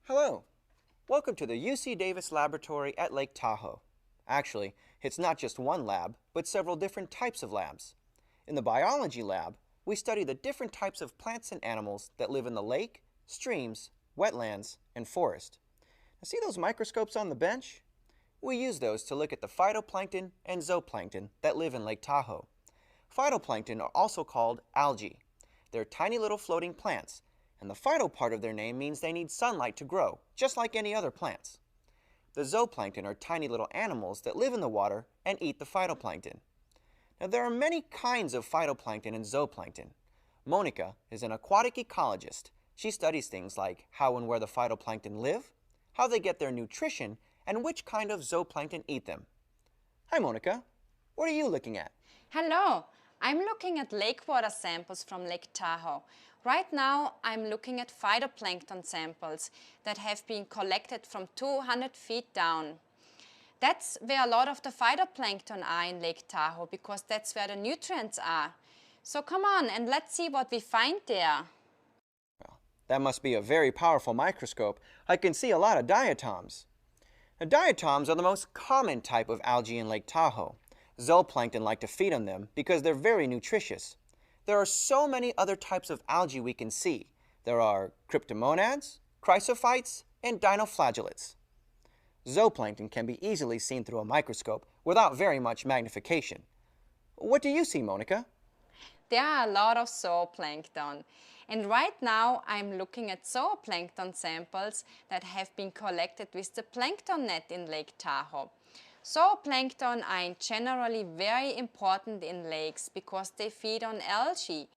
Hello. Welcome to the UC Davis Laboratory at Lake Tahoe. Actually, it's not just one lab, but several different types of labs. In the biology lab, we study the different types of plants and animals that live in the lake, streams, wetlands, and forest. Now, see those microscopes on the bench? We use those to look at the phytoplankton and zooplankton that live in Lake Tahoe. Phytoplankton are also called algae. They're tiny little floating plants, and the phyto part of their name means they need sunlight to grow, just like any other plants. The zooplankton are tiny little animals that live in the water and eat the phytoplankton. Now, there are many kinds of phytoplankton and zooplankton. Monica is an aquatic ecologist. She studies things like how and where the phytoplankton live, how they get their nutrition, and which kind of zooplankton eat them. Hi, Monica. What are you looking at? Hello, I'm looking at lake water samples from Lake Tahoe. Right now, I'm looking at phytoplankton samples that have been collected from 200 feet down. That's where a lot of the phytoplankton are in Lake Tahoe because that's where the nutrients are. So come on and let's see what we find there. Well, that must be a very powerful microscope. I can see a lot of diatoms. Now, diatoms are the most common type of algae in Lake Tahoe. Zooplankton like to feed on them because they're very nutritious. There are so many other types of algae we can see. There are cryptomonads, chrysophytes, and dinoflagellates. Zooplankton can be easily seen through a microscope without very much magnification. What do you see, Monica? There are a lot of zooplankton. And right now I'm looking at zooplankton samples that have been collected with the plankton net in Lake Tahoe. Zooplankton are generally very important in lakes because they feed on algae.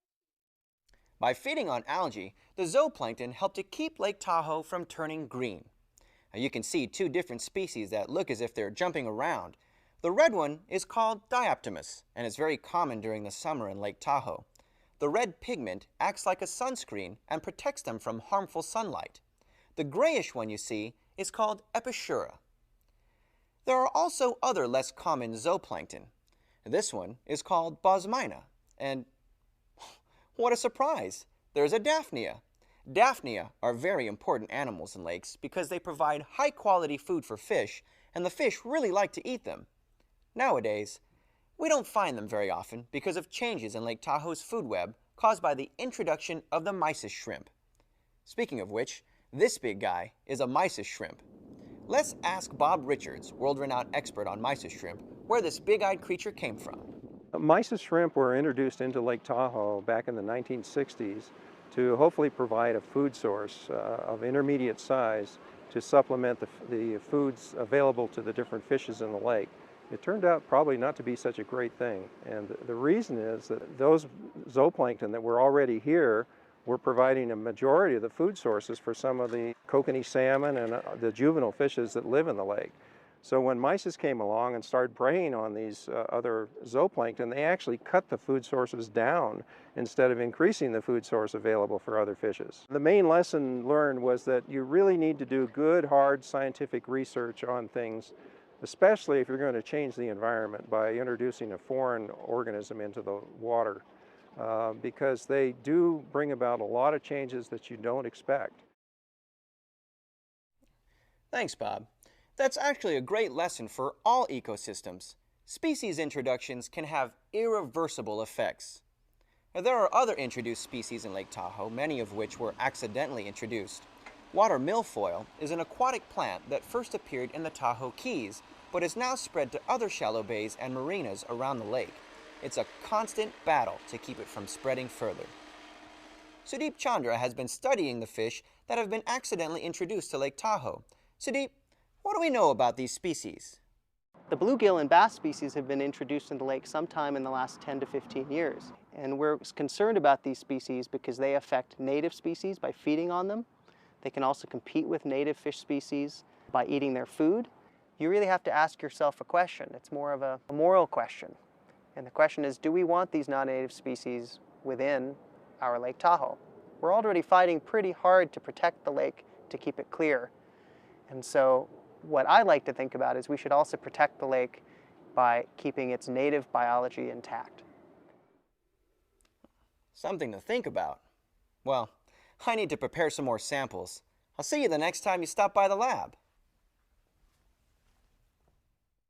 By feeding on algae, the zooplankton help to keep Lake Tahoe from turning green. Now, you can see two different species that look as if they're jumping around. The red one is called Dioptimus and is very common during the summer in Lake Tahoe. The red pigment acts like a sunscreen and protects them from harmful sunlight. The grayish one you see is called Epicura. There are also other less common zooplankton. This one is called Bosmina, and what a surprise! There's a Daphnia. Daphnia are very important animals in lakes because they provide high-quality food for fish, and the fish really like to eat them. Nowadays, we don't find them very often because of changes in Lake Tahoe's food web caused by the introduction of the mysis shrimp. Speaking of which, this big guy is a mysis shrimp. Let's ask Bob Richards, world-renowned expert on mysis shrimp, where this big-eyed creature came from. Mysis shrimp were introduced into Lake Tahoe back in the 1960s to hopefully provide a food source of intermediate size to supplement the foods available to the different fishes in the lake. It turned out probably not to be such a great thing, and the reason is that those zooplankton that were already here were providing a majority of the food sources for some of the kokanee salmon and the juvenile fishes that live in the lake. So when mysis came along and started preying on these other zooplankton, they actually cut the food sources down instead of increasing the food source available for other fishes. The main lesson learned was that you really need to do good, hard scientific research on things, especially if you're going to change the environment by introducing a foreign organism into the water, because they do bring about a lot of changes that you don't expect. Thanks, Bob. That's actually a great lesson for all ecosystems. Species introductions can have irreversible effects. Now, there are other introduced species in Lake Tahoe, many of which were accidentally introduced. Water milfoil is an aquatic plant that first appeared in the Tahoe Keys, but is now spread to other shallow bays and marinas around the lake. It's a constant battle to keep it from spreading further. Sudeep Chandra has been studying the fish that have been accidentally introduced to Lake Tahoe. Sudeep, what do we know about these species? The bluegill and bass species have been introduced in the lake sometime in the last 10 to 15 years. And we're concerned about these species because they affect native species by feeding on them. They can also compete with native fish species by eating their food. You really have to ask yourself a question. It's more of a moral question. And the question is, do we want these non-native species within our Lake Tahoe? We're already fighting pretty hard to protect the lake, to keep it clear. And so what I like to think about is we should also protect the lake by keeping its native biology intact. Something to think about. Well, I need to prepare some more samples. I'll see you the next time you stop by the lab.